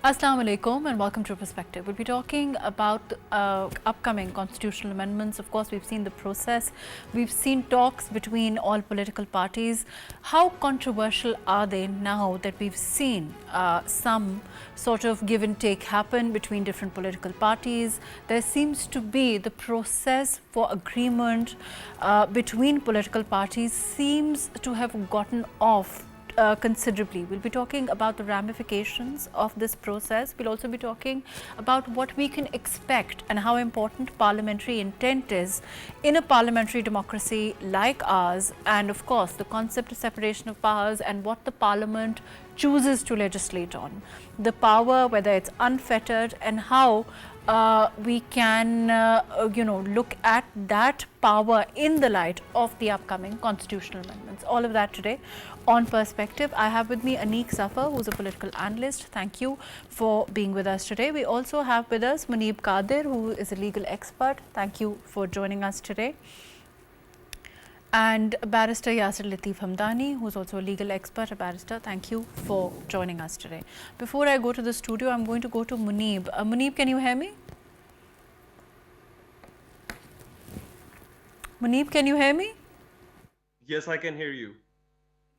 Assalamu alaikum and welcome to Perspective. We'll be talking about upcoming constitutional amendments. Of course, we've seen the process. We've seen talks between all political parties. How controversial are they now that we've seen some sort of give and take happen between different political parties? There seems to be the process for agreement between political parties seems to have gotten off considerably. We'll be talking about the ramifications of this process. We'll also be talking about what we can expect and how important parliamentary intent is in a parliamentary democracy like ours, and of course the concept of separation of powers and what the parliament chooses to legislate on. The power, whether it's unfettered, and how we can look at that power in the light of the upcoming constitutional amendments. All of that today on Perspective. I have with me Aniq Zafar, who's a political analyst. Thank you for being with us today. We also have with us Muneeb Qadir, who is a legal expert. Thank you for joining us today. And Barrister Yasser Latif Hamdani, who's also a legal expert, a barrister. Thank you for joining us today. Before I go to the studio, I'm going to go to Muneeb. Muneeb, can you hear me? Muneeb, can you hear me? Yes, I can hear you.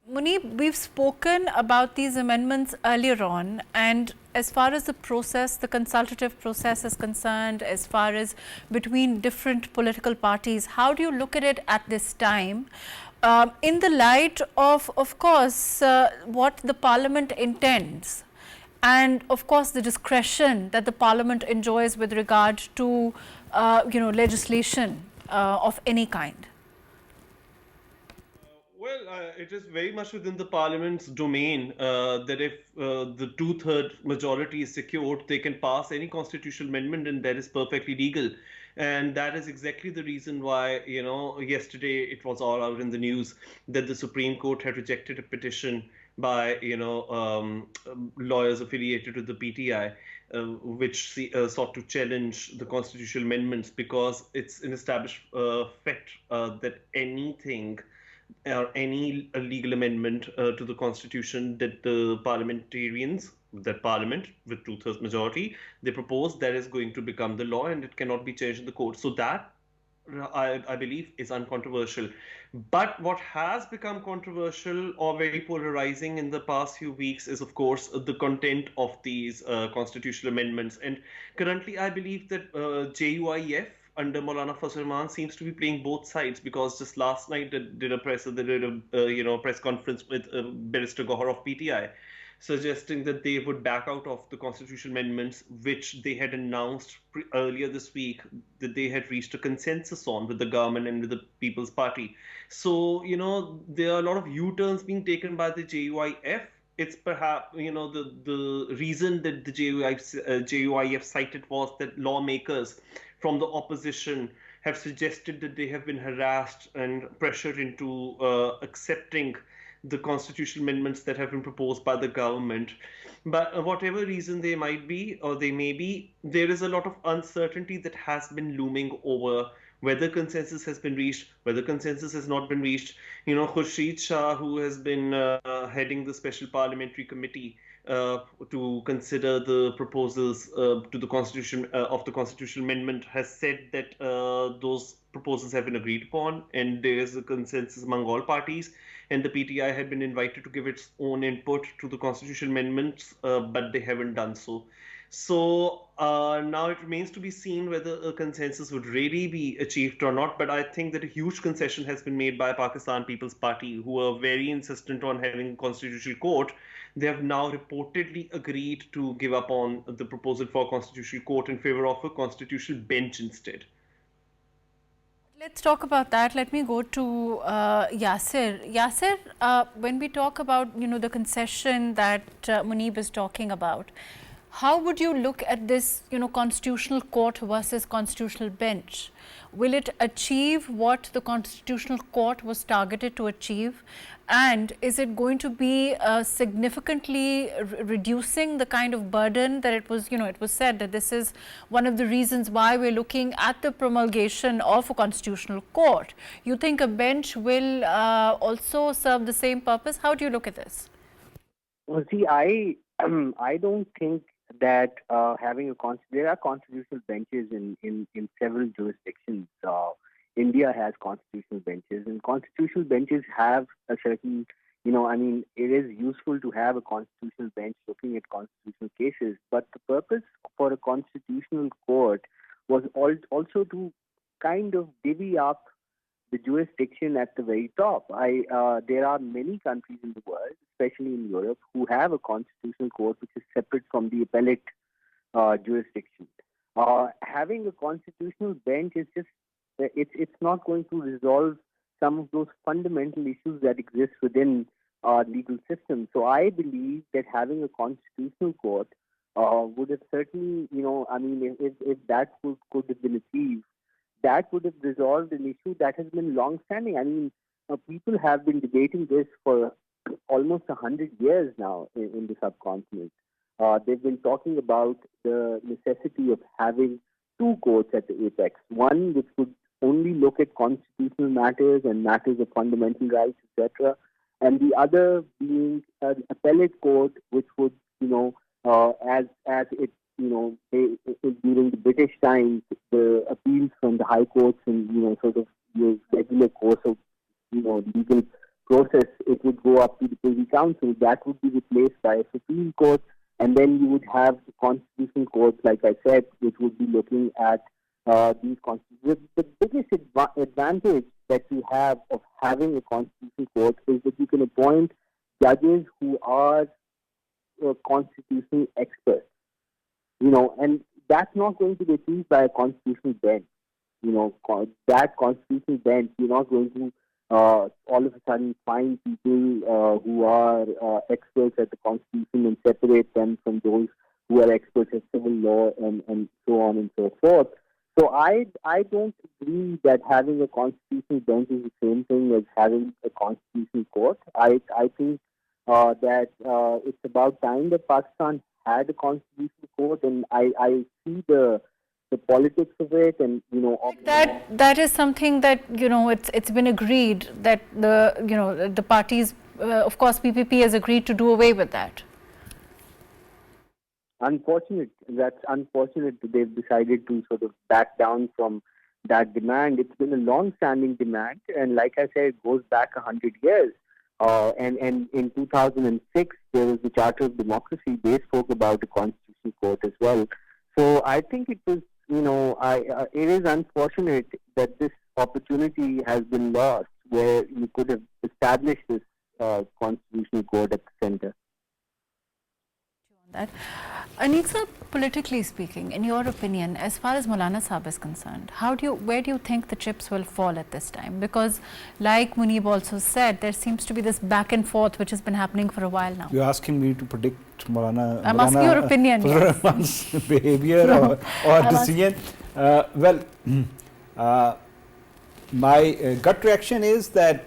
Muneeb, we've spoken about these amendments earlier on, and as far as the process, the consultative process is concerned, as far as between different political parties, how do you look at it at this time? In the light of course, what the parliament intends, and of course the discretion that the parliament enjoys with regard to legislation of any kind. Well, it is very much within the parliament's domain that if the two-third majority is secured, they can pass any constitutional amendment, and that is perfectly legal. And that is exactly the reason why, yesterday it was all out in the news that the Supreme Court had rejected a petition by, lawyers affiliated with the PTI, which sought to challenge the constitutional amendments because it's an established fact that anything or any legal amendment to the constitution that the parliamentarians, that parliament with two-thirds majority, they propose, that is going to become the law and it cannot be changed in the court. So that I believe is uncontroversial. But what has become controversial or very polarizing in the past few weeks is, of course, the content of these constitutional amendments. And currently, I believe that JUIF under Maulana Fazl Rahman seems to be playing both sides, because just last night they did a press conference with Barrister Gohar of PTI, suggesting that they would back out of the constitutional amendments, which they had announced earlier this week that they had reached a consensus on with the government and with the People's Party. So, there are a lot of U-turns being taken by the JUIF. It's perhaps, the reason that the JUIF cited was that lawmakers from the opposition have suggested that they have been harassed and pressured into accepting the constitutional amendments that have been proposed by the government. But whatever reason they might be or they may be, there is a lot of uncertainty that has been looming over whether consensus has been reached, whether consensus has not been reached. Khurshid Shah, who has been heading the special parliamentary committee to consider the proposals to the constitution of the constitutional amendment, has said that those proposals have been agreed upon and there is a consensus among all parties, and the PTI had been invited to give its own input to the constitutional amendments, but they haven't done so. So now it remains to be seen whether a consensus would really be achieved or not. But I think that a huge concession has been made by Pakistan People's Party, who are very insistent on having a constitutional court. They have now reportedly agreed to give up on the proposal for a constitutional court in favor of a constitutional bench instead. Let's talk about that. Let me go to Yasser. Yasser, when we talk about the concession that Muneeb is talking about, how would you look at this constitutional court versus constitutional bench? Will it achieve what the constitutional court was targeted to achieve? And is it going to be significantly reducing the kind of burden that it was, it was said that this is one of the reasons why we're looking at the promulgation of a constitutional court. You think a bench will also serve the same purpose? How do you look at this? Well, see, I don't think that there are constitutional benches in several jurisdictions. India has constitutional benches, and constitutional benches have a certain, it is useful to have a constitutional bench looking at constitutional cases, but the purpose for a constitutional court was also to kind of divvy up the jurisdiction at the very top. There are many countries in the world, especially in Europe, who have a constitutional court which is separate from the appellate jurisdiction. Having a constitutional bench is just it's not going to resolve some of those fundamental issues that exist within our legal system. So I believe that having a constitutional court would have certainly, if that could have been achieved, that would have resolved an issue that has been long-standing. I mean, people have been debating this for almost 100 years now in the subcontinent. They've been talking about the necessity of having two courts at the apex. One which would only look at constitutional matters and matters of fundamental rights, etc., and the other being an appellate court, which would, as it, during the British times, the appeals from the high courts and, sort of the regular course of, legal process, it would go up to the Privy Council. That would be replaced by a Supreme Court, and then you would have the constitutional courts, like I said, which would be looking at these constitutions. The biggest advantage that you have of having a constitutional court is that you can appoint judges who are constitutional experts, and that's not going to be achieved by a constitutional bench. That constitutional bench, you're not going to all of a sudden find people who are experts at the Constitution and separate them from those who are experts at civil law and so on and so forth. So I don't agree that having a constitutional bench is the same thing as having a constitutional court. I think that it's about time that Pakistan had a constitutional court, and I see the politics of it, and that is something that it's been agreed that the parties, of course PPP has agreed to do away with that. That's unfortunate that they've decided to sort of back down from that demand. It's been a long-standing demand, and like I said, it goes back 100 years. And in 2006, there was the Charter of Democracy. They spoke about the Constitutional Court as well. So I think it was, it is unfortunate that this opportunity has been lost, where you could have established this Constitutional Court at the center. That. Aniq sir, politically speaking, in your opinion, as far as Maulana Sahib is concerned, where do you think the chips will fall at this time? Because like Muneeb also said, there seems to be this back and forth which has been happening for a while now. You're asking me to predict Maulana asking your opinion, yes. behavior or decision. My gut reaction is that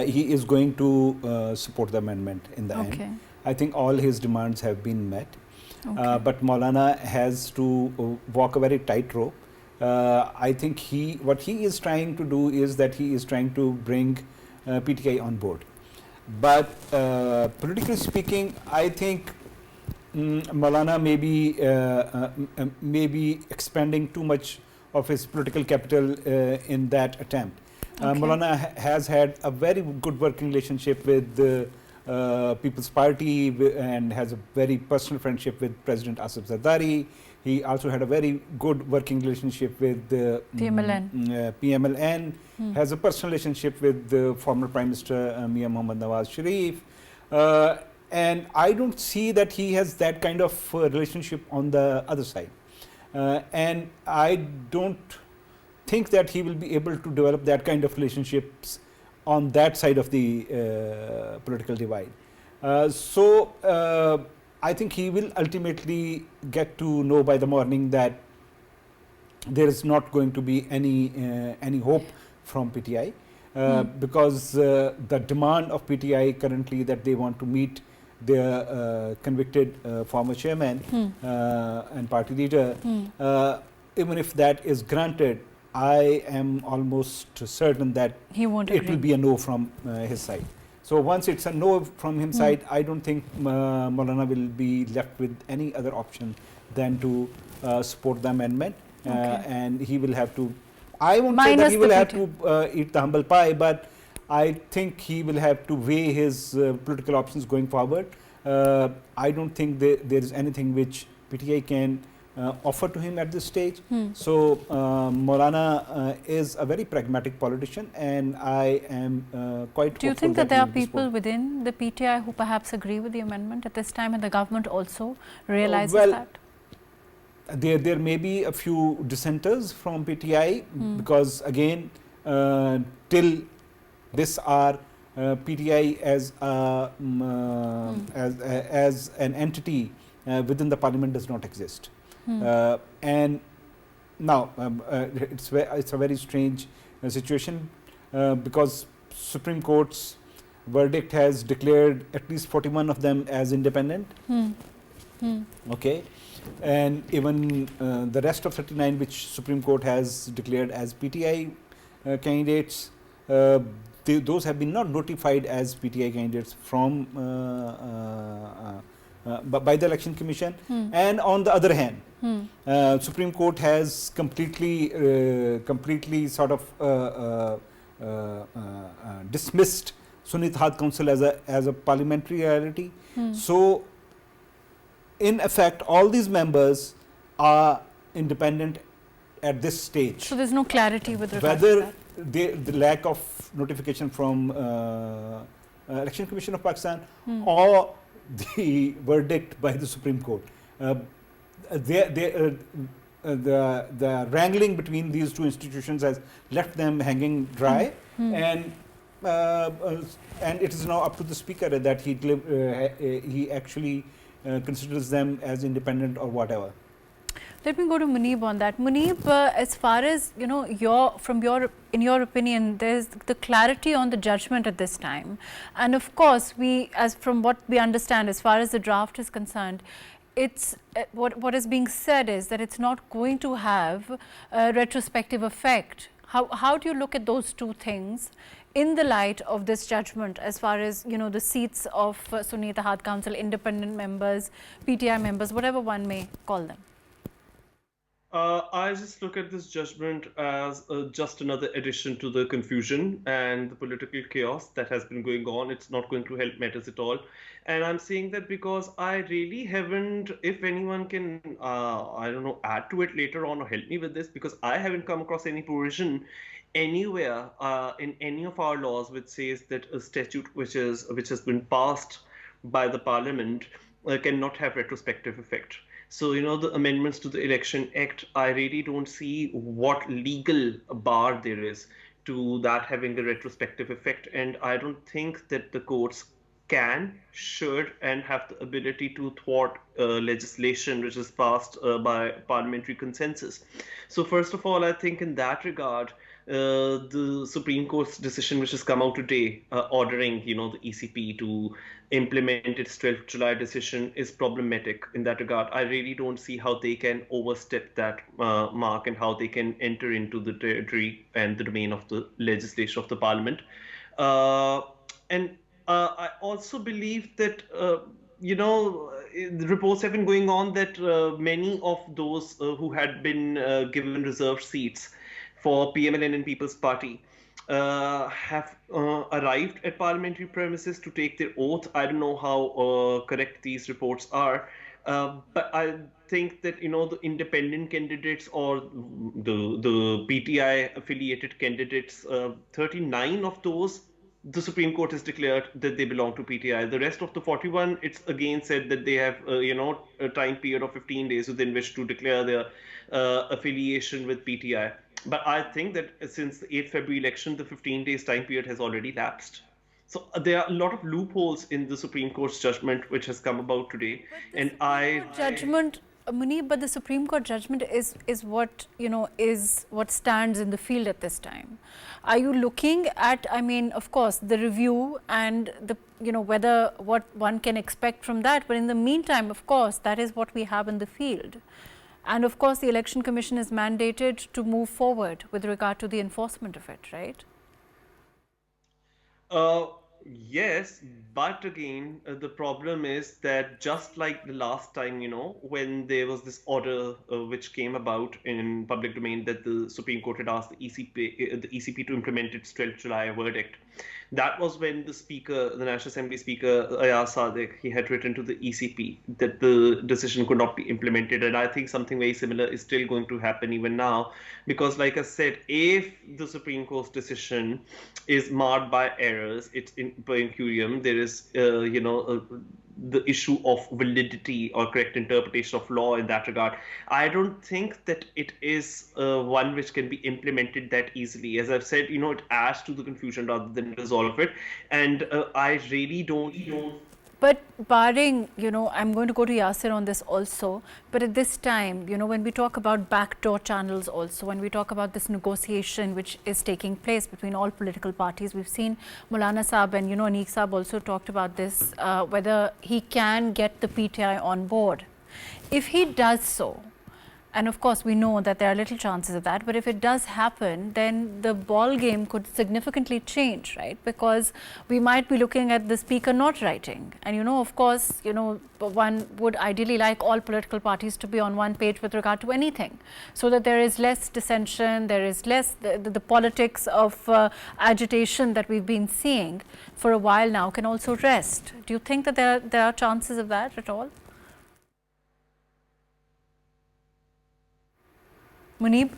he is going to support the amendment in the end. I think all his demands have been met, but Maulana has to walk a very tight rope. I think what he is trying to do is that he is trying to bring PTI on board. But politically speaking, I think Maulana may be expanding too much of his political capital in that attempt. Maulana has had a very good working relationship with the People's Party and has a very personal friendship with President Asif Zardari. He also had a very good working relationship with the PMLN, has a personal relationship with the former Prime Minister Mia Mohammad Nawaz Sharif. And I don't see that he has that kind of relationship on the other side. And I don't think that he will be able to develop that kind of relationships on that side of the political divide. So I think he will ultimately get to know by the morning that there is not going to be any hope from PTI, because the demand of PTI currently that they want to meet their convicted former chairman and party leader, even if that is granted, I am almost certain that he won't it will be a no from his side. So once it's a no from his side, I don't think Maulana will be left with any other option than to support the amendment, and he will have to. I won't say that he will have to eat the humble pie, but I think he will have to weigh his political options going forward. I don't think there is anything which PTI can offer to him at this stage. So Maulana is a very pragmatic politician, and I am quite hopeful. Do you think that there are people within the PTI who perhaps agree with the amendment at this time, and the government also realizes that? There may be a few dissenters from PTI because again till this hour PTI as an entity within the parliament does not exist. And now it's a very strange situation because Supreme Court's verdict has declared at least 41 of them as independent. Okay, and even the rest of 39 which Supreme Court has declared as PTI candidates, those have been not notified as PTI candidates from by the Election Commission. And on the other hand, Supreme Court has completely sort of dismissed Sunni Ittihad Council as a parliamentary reality. So in effect, all these members are independent at this stage. So there's no clarity with regard to that. Whether the lack of notification from Election Commission of Pakistan or the verdict by the Supreme Court, the wrangling between these two institutions has left them hanging dry, and it is now up to the Speaker that he actually considers them as independent or whatever. Let me go to Muneeb on that. Muneeb, as far as in your opinion, there's the clarity on the judgment at this time, and of course, from what we understand, as far as the draft is concerned, it's what is being said is that it's not going to have a retrospective effect. How do you look at those two things in the light of this judgment, as far as the seats of Sunni Ittihad Council, independent members, PTI members, whatever one may call them? I just look at this judgment as just another addition to the confusion and the political chaos that has been going on. It's not going to help matters at all. And I'm saying that because I really haven't, if anyone can, I don't know, add to it later on or help me with this, because I haven't come across any provision anywhere in any of our laws which says that a statute which has been passed by the parliament cannot have retrospective effect. So, the amendments to the Election Act, I really don't see what legal bar there is to that having a retrospective effect. And I don't think that the courts can, should, and have the ability to thwart legislation which is passed by parliamentary consensus. So first of all, I think in that regard, the Supreme Court's decision which has come out today ordering, the ECP to implement its 12th July decision is problematic in that regard. I really don't see how they can overstep that mark and how they can enter into the territory and the domain of the legislation of the parliament. I also believe that, the reports have been going on that many of those who had been given reserved seats for PMLN and People's Party have arrived at parliamentary premises to take their oath. I don't know how correct these reports are, but I think that the independent candidates or the PTI affiliated candidates, 39 of those, the Supreme Court has declared that they belong to PTI. The rest of the 41, it's again said that they have a time period of 15 days within which to declare their affiliation with PTI. But I think that since the 8th February election, the 15 days time period has already lapsed. So there are a lot of loopholes in the Supreme Court's judgment which has come about today. Muneeb, but the Supreme Court judgment is what is what stands in the field at this time. Are you looking at, of course, the review and the whether what one can expect from that, but in the meantime, of course, that is what we have in the field. And of course, the Election Commission is mandated to move forward with regard to the enforcement of it, right? yes, but again, the problem is that just like the last time, when there was this order which came about in public domain that the Supreme Court had asked the ECP to implement its 12th July verdict. That was when the speaker, the National Assembly Speaker Ayaz Sadiq, he had written to the ECP that the decision could not be implemented, and I think something very similar is still going to happen even now, because, like I said, if the Supreme Court's decision is marred by errors, it's in per incurium. There is, the issue of validity or correct interpretation of law in that regard. I don't think that it is one which can be implemented that easily. As I've said, it adds to the confusion rather than resolve it. And I really don't. But barring, I'm going to go to Yasser on this also, but at this time, when we talk about backdoor channels also, when we talk about this negotiation which is taking place between all political parties, we've seen Maulana Saab and, Aniq Saab also talked about this, whether he can get the PTI on board. If he does so, and of course, we know that there are little chances of that. But if it does happen, then the ball game could significantly change, right? Because we might be looking at the speaker not writing. And, of course, one would ideally like all political parties to be on one page with regard to anything, so that there is less dissension, there is less the politics of agitation that we've been seeing for a while now can also rest. Do you think that there are chances of that at all? Muneeb?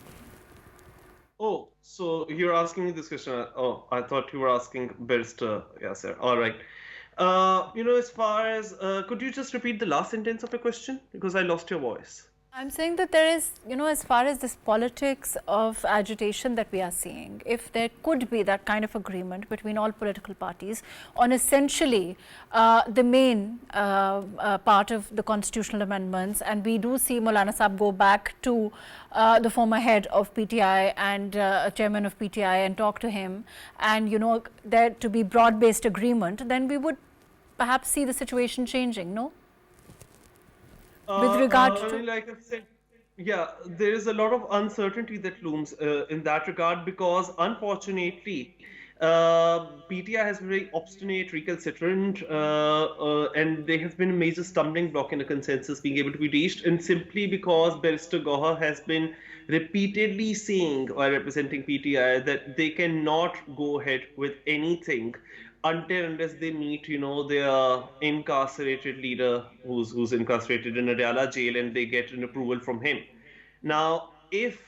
Oh, so you're asking me this question. Oh, I thought you were asking Barrister Yasser. All right. As far as, could you just repeat the last sentence of your question? Because I lost your voice. I'm saying that there is, as far as this politics of agitation that we are seeing, if there could be that kind of agreement between all political parties on essentially the main part of the constitutional amendments, and we do see Maulana Saab go back to the former head of PTI and chairman of PTI and talk to him, and there to be broad-based agreement, then we would perhaps see the situation changing, no? With regard to, like I've said, yeah, there is a lot of uncertainty that looms in that regard, because unfortunately, PTI has been very obstinate, recalcitrant, and there has been a major stumbling block in a consensus being able to be reached, and simply because Barrister Gohar has been repeatedly saying, while representing PTI, that they cannot go ahead with anything unless they meet, their incarcerated leader who's incarcerated in a Adiala jail, and they get an approval from him. Now, if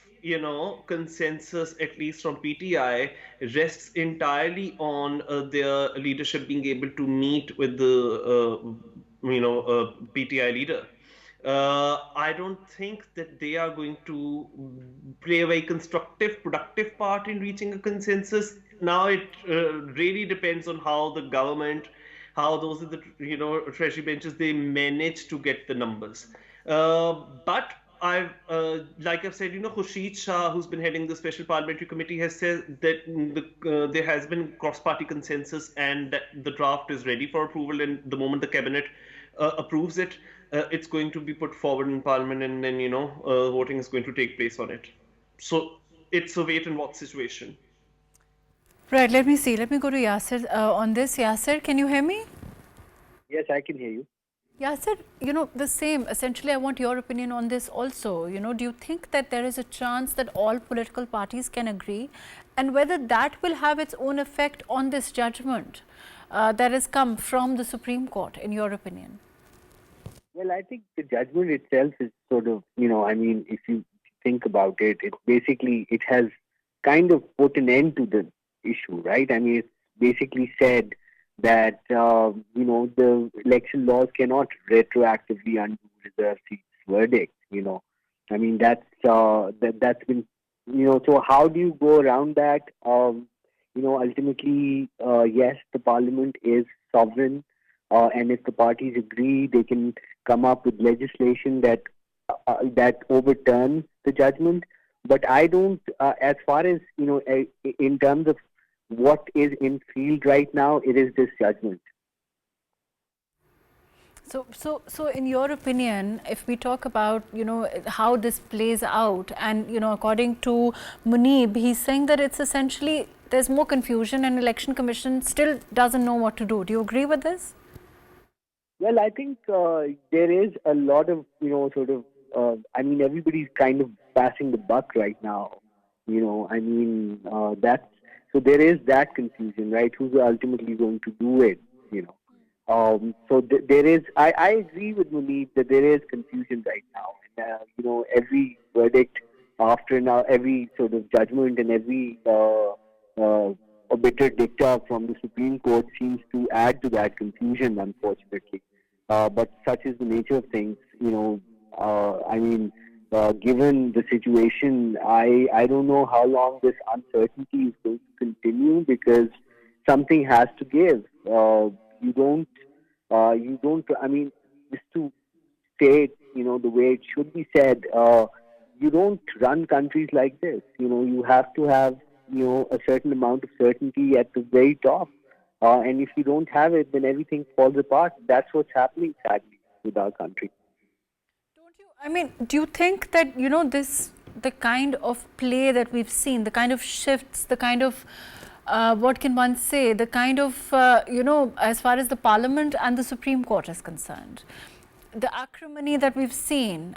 consensus, at least from PTI, rests entirely on their leadership being able to meet with the PTI leader, I don't think that they are going to play a very constructive, productive part in reaching a consensus. Now it really depends on how the government, how those are the treasury benches, they manage to get the numbers. But like I've said, Khurshid Shah, who's been heading the Special Parliamentary Committee, has said that there has been cross-party consensus and that the draft is ready for approval, and the moment the cabinet approves it, it's going to be put forward in Parliament, and then voting is going to take place on it. So it's a wait and watch situation. Right, let me see. Let me go to Yasser on this. Yasser, can you hear me? Yes, I can hear you. Yasser, the same. Essentially, I want your opinion on this also. Do you think that there is a chance that all political parties can agree, and whether that will have its own effect on this judgment that has come from the Supreme Court, in your opinion? Well, I think the judgment itself is sort of, if you think about it, it has kind of put an end to the issue, right? It's basically said that, the election laws cannot retroactively undo reserved seats verdict, that's been, so how do you go around that? Ultimately, yes, the parliament is sovereign, and if the parties agree, they can come up with legislation that overturns the judgment. But I don't, as far as, in terms of what is in field right now, it is this judgment. So in your opinion, if we talk about, how this plays out, and, according to Muneeb, he's saying that it's essentially there's more confusion and Election Commission still doesn't know what to do. Do you agree with this? Well, I think there is a lot of, I mean, everybody's kind of passing the buck right now. So there is that confusion, right? Who's ultimately going to do it, you know? There is, I agree with Muneeb that there is confusion right now. And, every verdict after now, every sort of judgment and every obiter dicta from the Supreme Court seems to add to that confusion, unfortunately. But such is the nature of things, given the situation, I don't know how long this uncertainty is going to continue, because something has to give. Just to say it, the way it should be said, you don't run countries like this. You have to have, a certain amount of certainty at the very top. And if you don't have it, then everything falls apart. That's what's happening, sadly, with our country. Do you think that, the kind of play that we've seen, the kind of shifts, the kind of, what can one say, the kind of, as far as the Parliament and the Supreme Court is concerned, the acrimony that we've seen,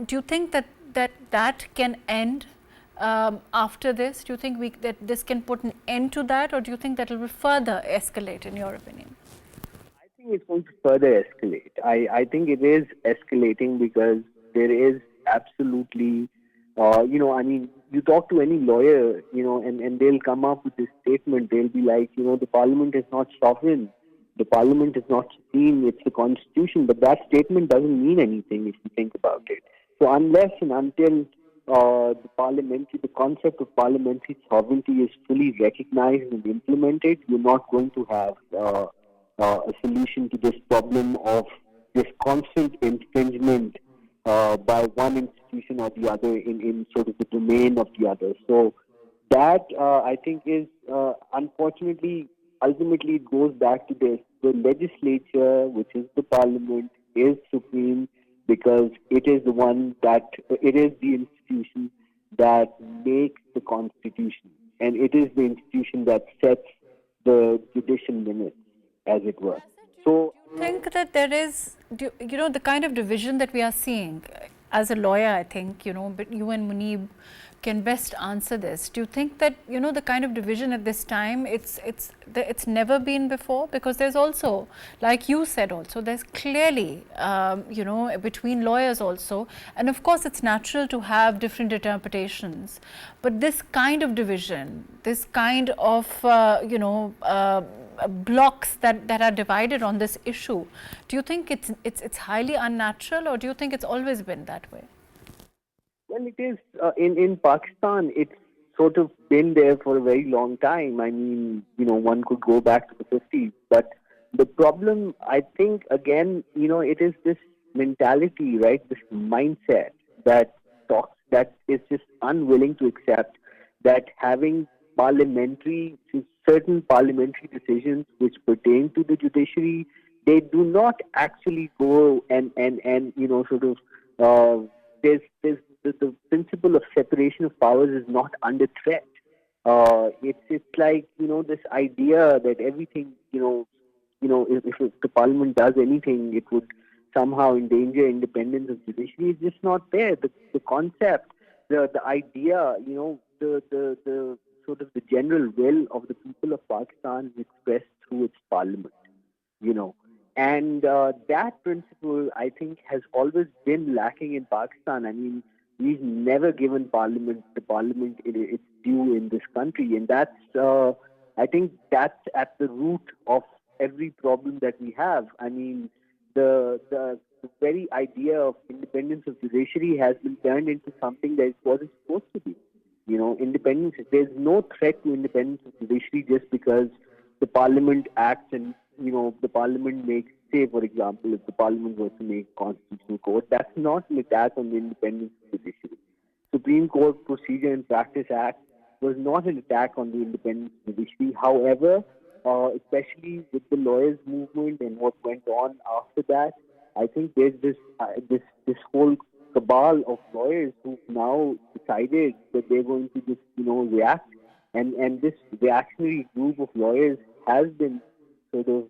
do you think that can end after this? Do you think that this can put an end to that, or do you think that will further escalate, in your opinion? I think it's going to further escalate. I think it is escalating because there is absolutely, you talk to any lawyer, and they'll come up with this statement. They'll be like, the Parliament is not sovereign. The Parliament is not supreme. It's the Constitution. But that statement doesn't mean anything if you think about it. So unless and until the concept of parliamentary sovereignty is fully recognized and implemented, you're not going to have a solution to this problem of this constant infringement by one institution or the other in sort of the domain of the other. So that, I think, is unfortunately, ultimately it goes back to this. The legislature, which is the Parliament, is supreme because it is the institution that makes the Constitution, and it is the institution that sets the judicial limits, as it were. So, do you think that there is, the kind of division that we are seeing? As a lawyer, I think, but you and Muneeb can best answer this. Do you think that, the kind of division at this time, it's never been before? Because there's also, like you said also, there's clearly, between lawyers also, and of course it's natural to have different interpretations. But this kind of division, this kind of, blocks that are divided on this issue, do you think it's highly unnatural, or do you think it's always been that way? Well, it is. In Pakistan, it's sort of been there for a very long time. I mean, one could go back to the 50s. But the problem, I think, again, it is this mentality, right? This mindset that is just unwilling to accept that having certain parliamentary decisions which pertain to the judiciary, they do not actually go and there's the principle of separation of powers is not under threat. It's like, this idea that everything, if the Parliament does anything, it would somehow endanger independence of judiciary is just not there. The concept, the idea, the sort of the general will of the people of Pakistan is expressed through its Parliament, And that principle, I think, has always been lacking in Pakistan. I mean, we've never given the Parliament its due in this country. And that's, I think that's at the root of every problem that we have. I mean, the very idea of independence of judiciary has been turned into something that it wasn't supposed to be. Independence, there's no threat to independence of judiciary just because the Parliament acts and, the Parliament makes, say, for example, if the Parliament was to make constitutional court, that's not an attack on the independence of the judiciary. Supreme Court Procedure and Practice Act was not an attack on the independence of the judiciary. However, especially with the lawyers' movement and what went on after that, I think there's this whole cabal of lawyers who've now decided that they're going to just, react and this reactionary group of lawyers has been sort of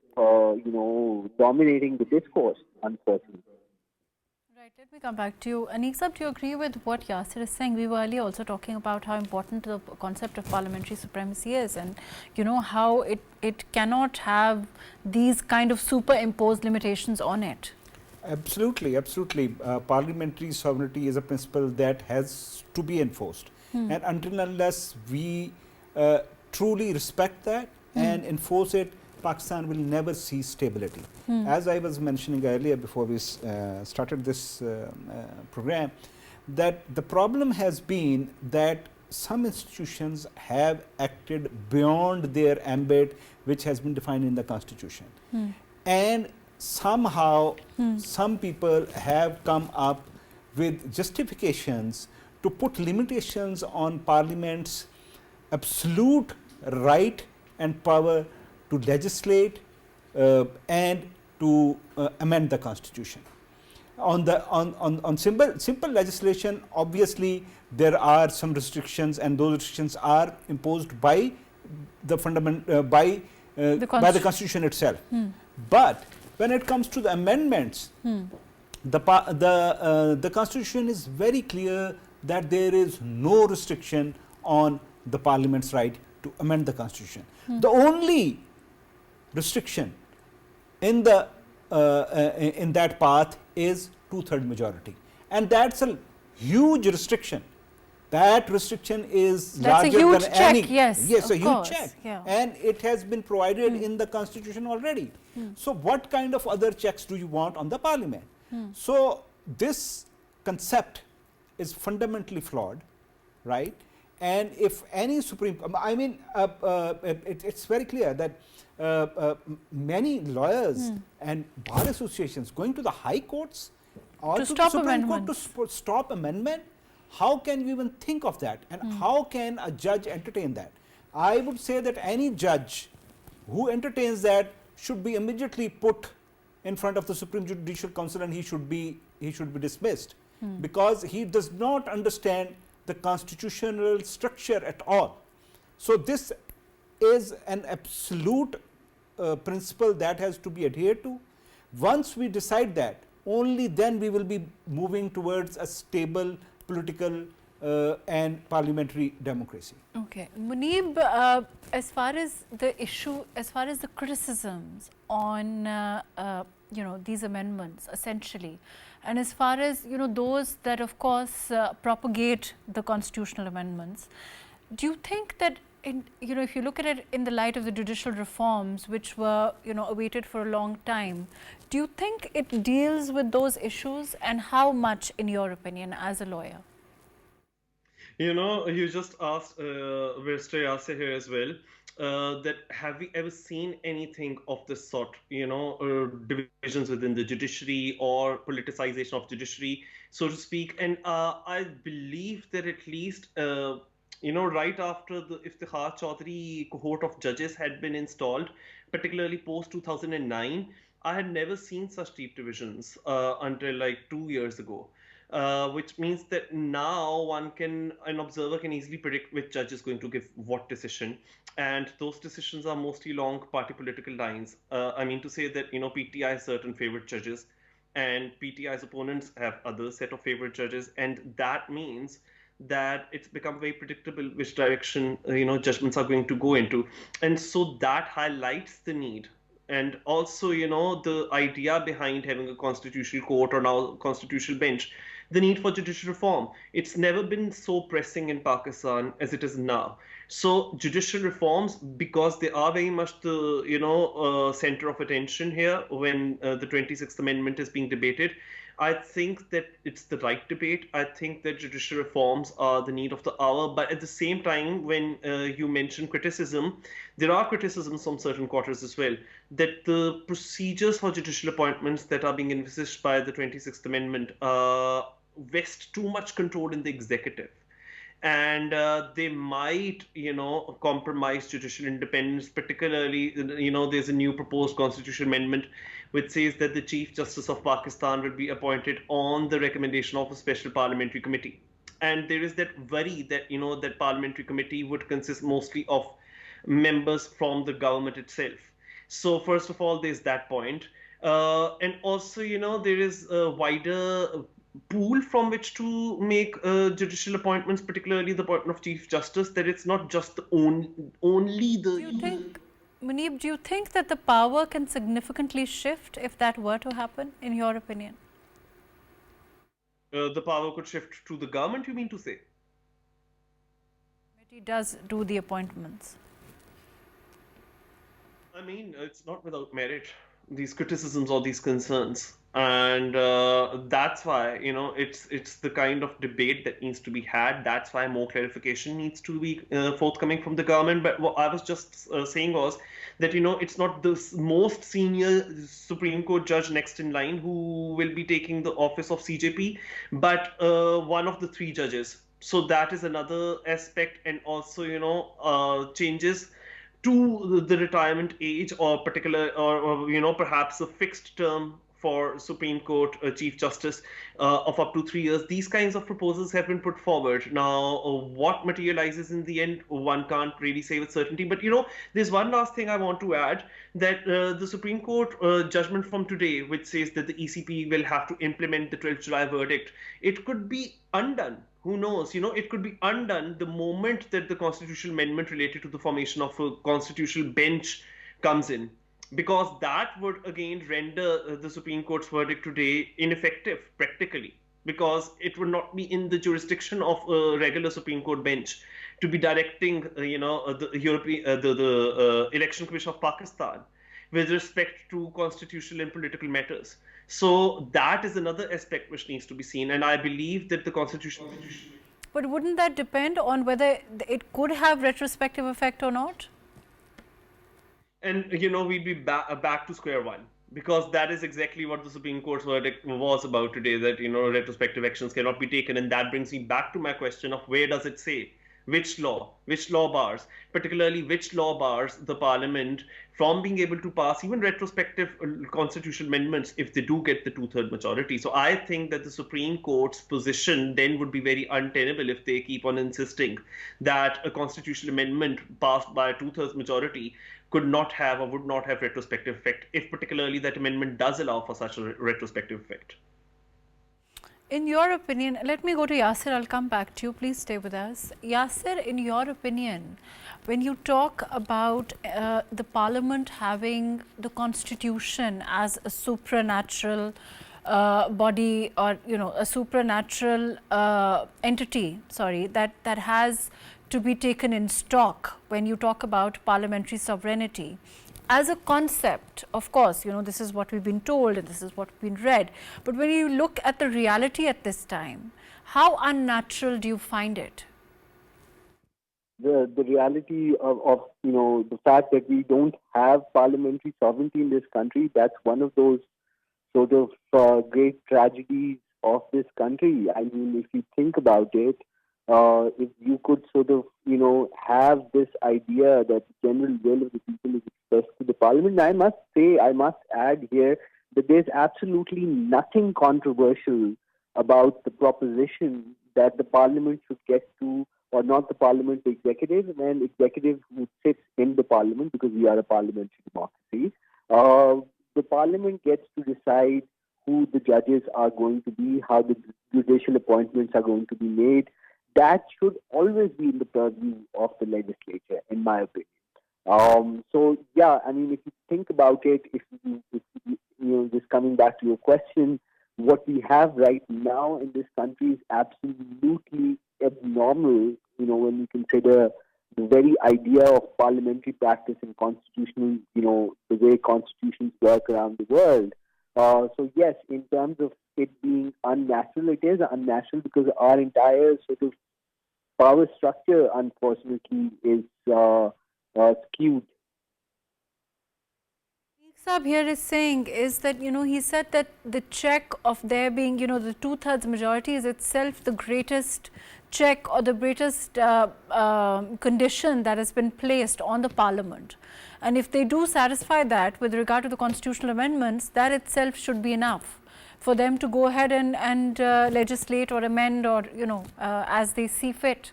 dominating the discourse, unfortunately. Right, let me come back to you. Aniq Sahab, do you agree with what Yasser is saying? We were earlier also talking about how important the concept of parliamentary supremacy is, and how it cannot have these kind of superimposed limitations on it. Absolutely, absolutely. Parliamentary sovereignty is a principle that has to be enforced. And until unless we truly respect that and enforce it, Pakistan will never see stability. As I was mentioning earlier before we started this program, that the problem has been that some institutions have acted beyond their ambit, which has been defined in the Constitution. And somehow some people have come up with justifications to put limitations on Parliament's absolute right and power to legislate and to amend the Constitution. On simple legislation, obviously there are some restrictions, and those restrictions are imposed by the by the Constitution itself. But when it comes to the amendments, the Constitution is very clear that there is no restriction on the Parliament's right to amend the Constitution. The only restriction in the in that path is 2/3 majority, and that's a huge restriction. That restriction is larger than any. Yes, a huge check, yeah. and it has been provided in the Constitution already. So what kind of other checks do you want on the Parliament? So this concept is fundamentally flawed, right? And if any Supreme, I mean, it's very clear that many lawyers and bar associations going to the high courts or to the Supreme Court to stop amendment. How can you even think of that? And how can a judge entertain that? I would say that any judge who entertains that should be immediately put in front of the Supreme Judicial Council, and he should be dismissed because he does not understand the constitutional structure at all. So this is an absolute principle that has to be adhered to. Once we decide that, only then we will be moving towards a stable political and parliamentary democracy. Okay, Muneeb, as far as the issue, as far as the criticisms on these amendments, essentially, and as far as those that of course propagate the constitutional amendments, do you think that if you look at it in the light of the judicial reforms which were awaited for a long time, do you think it deals with those issues, and how much, in your opinion, as a lawyer? You just asked Barrister Yasser here as well, that have we ever seen anything of this sort, divisions within the judiciary or politicization of judiciary, so to speak. And I believe that at least, right after the Iftikhar Chaudhry cohort of judges had been installed, particularly post 2009, I had never seen such deep divisions until like 2 years ago. Which means that now an observer can easily predict which judge is going to give what decision, and those decisions are mostly along party political lines. I mean to say that PTI has certain favorite judges, and PTI's opponents have other set of favorite judges, and that means that it's become very predictable which direction judgments are going to go into, and so that highlights the need. And also, the idea behind having a constitutional court or now constitutional bench, the need for judicial reform. It's never been so pressing in Pakistan as it is now. So judicial reforms, because they are very much the center of attention here when the 26th Amendment is being debated, I think that it's the right debate. I think that judicial reforms are the need of the hour. But at the same time, when you mention criticism, there are criticisms from certain quarters as well, that the procedures for judicial appointments that are being envisaged by the 26th Amendment vest too much control in the executive. And they might, compromise judicial independence, particularly, there's a new proposed constitutional amendment which says that the Chief Justice of Pakistan will be appointed on the recommendation of a special parliamentary committee. and there is that worry that that parliamentary committee would consist mostly of members from the government itself. So first of all, there's that point. And also, there is a wider pool from which to make judicial appointments, particularly the appointment of Chief Justice, that it's not just the only the... Do you think, Muneeb, do you think that the power can significantly shift if that were to happen, in your opinion? The power could shift to the government, you mean to say? Committee does do the appointments. I mean, it's not without merit, these criticisms or these concerns. And that's why, it's the kind of debate that needs to be had. That's why more clarification needs to be forthcoming from the government. But what I was just saying was that, it's not the most senior Supreme Court judge next in line who will be taking the office of CJP, but one of the three judges. So that is another aspect, and also, changes to the retirement age, or perhaps a fixed term for Supreme Court Chief Justice of up to 3 years. These kinds of proposals have been put forward. Now, what materializes in the end, one can't really say with certainty. But there's one last thing I want to add, that the Supreme Court judgment from today, which says that the ECP will have to implement the 12th July verdict, it could be undone. Who knows? It could be undone the moment that the constitutional amendment related to the formation of a constitutional bench comes in, because that would again render the Supreme Court's verdict today ineffective practically, because it would not be in the jurisdiction of a regular Supreme Court bench to be directing, the European, the Election Commission of Pakistan with respect to constitutional and political matters. So that is another aspect which needs to be seen, and I believe that the constitution. But wouldn't that depend on whether it could have retrospective effect or not? And we'd be back to square one, because that is exactly what the Supreme Court's verdict was about today, that retrospective actions cannot be taken. And that brings me back to my question of where does it say? Which law bars, particularly which law bars the parliament from being able to pass even retrospective constitutional amendments if they do get the 2/3 majority. So I think that the Supreme Court's position then would be very untenable if they keep on insisting that a constitutional amendment passed by a 2/3 majority could not have or would not have retrospective effect, if particularly that amendment does allow for such a retrospective effect. In your opinion, let me go to Yasser, I'll come back to you, please stay with us. Yasser, in your opinion, when you talk about the parliament having the constitution as a supranatural body, or a supernatural entity, that has to be taken in stock when you talk about parliamentary sovereignty, as a concept, of course, this is what we've been told and this is what we've been read. But when you look at the reality at this time, how unnatural do you find it? The reality of the fact that we don't have parliamentary sovereignty in this country, that's one of those sort of great tragedies of this country. I mean, if you think about it, if you could sort of, have this idea that the general will of the people is expressed to the parliament, I must add here that there's absolutely nothing controversial about the proposition that the parliament should get to, or not the parliament, the executive, and executive who sits in the parliament, because we are a parliamentary democracy. The parliament gets to decide who the judges are going to be, how the judicial appointments are going to be made. That should always be in the purview of the legislature, in my opinion. So, yeah, I mean, if you think about it, if you just coming back to your question, what we have right now in this country is absolutely abnormal, when we consider the very idea of parliamentary practice and constitutional, the way constitutions work around the world. So, yes, in terms of it being unnatural, it is unnatural because our entire sort of power structure, unfortunately, is skewed. Saab here is saying is that, he said that the check of there being, the 2/3 majority is itself the greatest check or the greatest condition that has been placed on the parliament. And if they do satisfy that with regard to the constitutional amendments, that itself should be enough. for them to go ahead and legislate or amend or, as they see fit.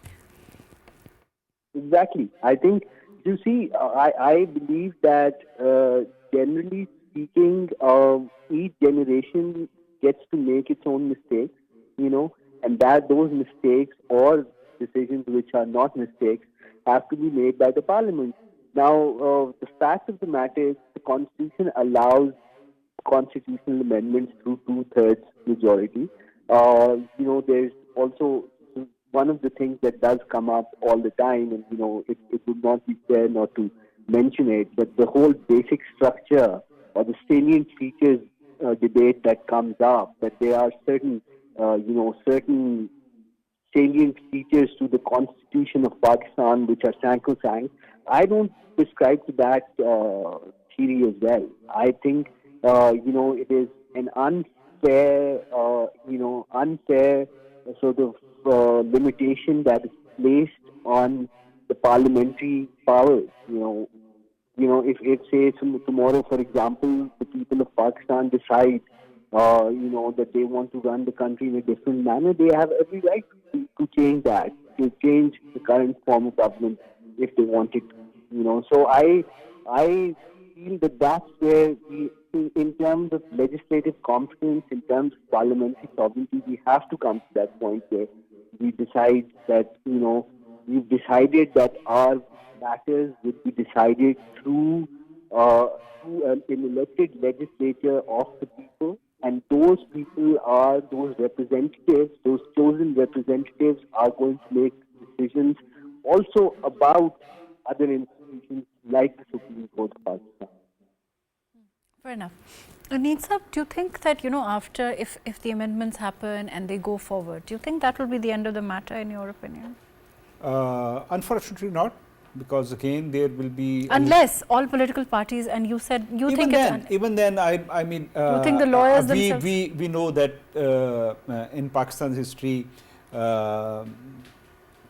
Exactly. I think, you see, I believe that generally speaking, each generation gets to make its own mistakes, and that those mistakes or decisions which are not mistakes have to be made by the parliament. Now, the fact of the matter is the constitution allows constitutional amendments through two-thirds majority. There's also one of the things that does come up all the time, and it would not be fair not to mention it, but the whole basic structure or the salient features debate that comes up, that there are certain salient features to the Constitution of Pakistan which are sacrosanct. I don't prescribe to that theory as well. I think it is an unfair sort of limitation that is placed on the parliamentary powers. If say tomorrow, for example, the people of Pakistan decide, that they want to run the country in a different manner, they have every right to change that, to change the current form of government if they wanted to. So I feel that that's where we, in terms of legislative competence, in terms of parliamentary sovereignty, we have to come to that point where we decide that, we've decided that our matters would be decided through an elected legislature of the people, and those people are those representatives, those chosen representatives are going to make decisions also about other institutions like the Supreme Court of Pakistan. Fair enough. Aniq, do you think that, after, if the amendments happen and they go forward, do you think that will be the end of the matter in your opinion? Unfortunately not, because again there will be, unless all political parties, and you said you even think then, even then I mean, you think the lawyers themselves? We know that in Pakistan's history,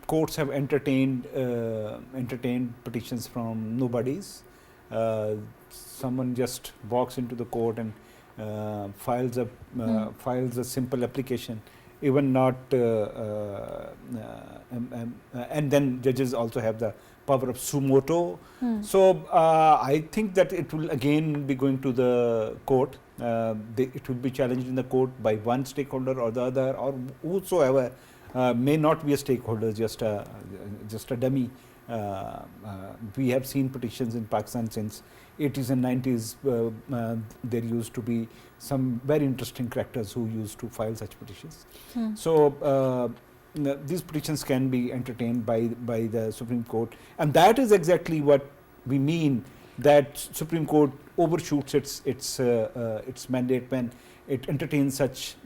courts have entertained petitions from nobodies. Someone just walks into the court and files a simple application, even not, and then judges also have the power of suo motu. So I think that it will again be going to the court. It will be challenged in the court by one stakeholder or the other, or whosoever may not be a stakeholder, just a dummy. We have seen petitions in Pakistan since 80s and 90s. There used to be some very interesting characters who used to file such petitions. So these petitions can be entertained by the Supreme Court, and that is exactly what we mean, that Supreme Court overshoots its mandate when it entertains such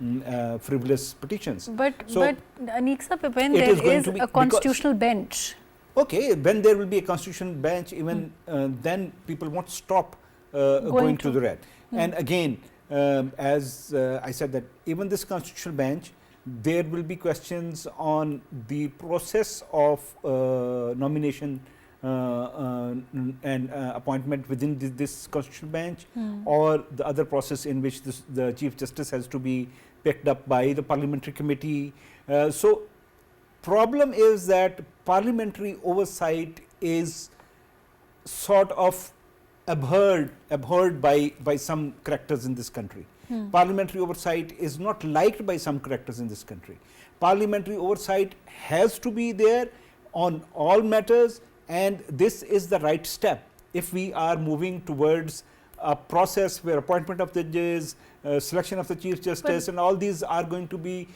frivolous petitions. But Aniq, when it there is to be a constitutional bench. Okay, when there will be a constitutional bench, even then people won't stop going to the red. And again, as I said, that even this constitutional bench, there will be questions on the process of nomination and appointment within this constitutional bench, or the other process in which the Chief Justice has to be picked up by the parliamentary committee. So problem is that parliamentary oversight is sort of abhorred by some characters in this country. Parliamentary oversight is not liked by some characters in this country. Parliamentary oversight has to be there on all matters, and this is the right step if we are moving towards a process where appointment of judges, selection of the Chief Justice, and all these are going to be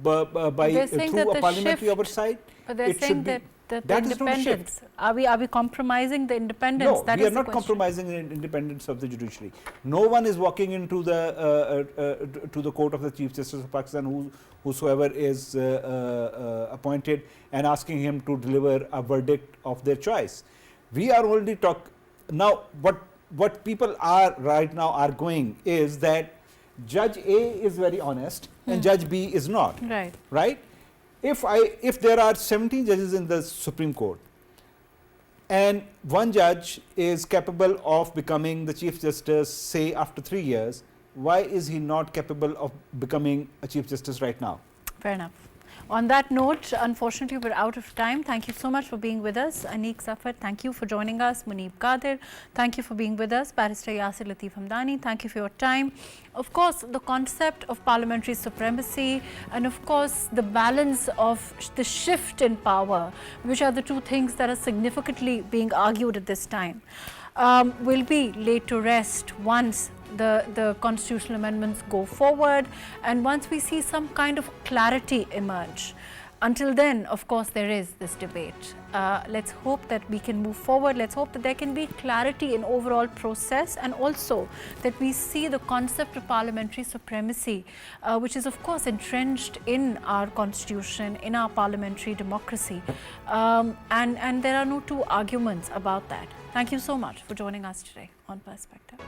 through a parliamentary oversight. But they're saying that the independence, are we compromising the independence? No, we are not compromising the independence of the judiciary. No one is walking into the to the court of the Chief Justice of Pakistan, whosoever is appointed, and asking him to deliver a verdict of their choice. We are only now. What people are right now are going is that Judge A is very honest and Judge B is not. Right? If there are 17 judges in the Supreme Court and one judge is capable of becoming the Chief Justice, say after 3 years, why is he not capable of becoming a Chief Justice right now? Fair enough. On that note, unfortunately, we're out of time. Thank you so much for being with us. Aniq Zafar, thank you for joining us. Muneeb Qadir, thank you for being with us. Barrister Yasser, Latif, Hamdani, thank you for your time. Of course, the concept of parliamentary supremacy and of course the balance of the shift in power, which are the two things that are significantly being argued at this time, will be laid to rest once the constitutional amendments go forward and once we see some kind of clarity emerge. Until then, of course, there is this debate. Let's hope that we can move forward. Let's hope that there can be clarity in overall process and also that we see the concept of parliamentary supremacy, which is of course entrenched in our constitution, in our parliamentary democracy. And there are no two arguments about that. Thank you so much for joining us today on Perspective.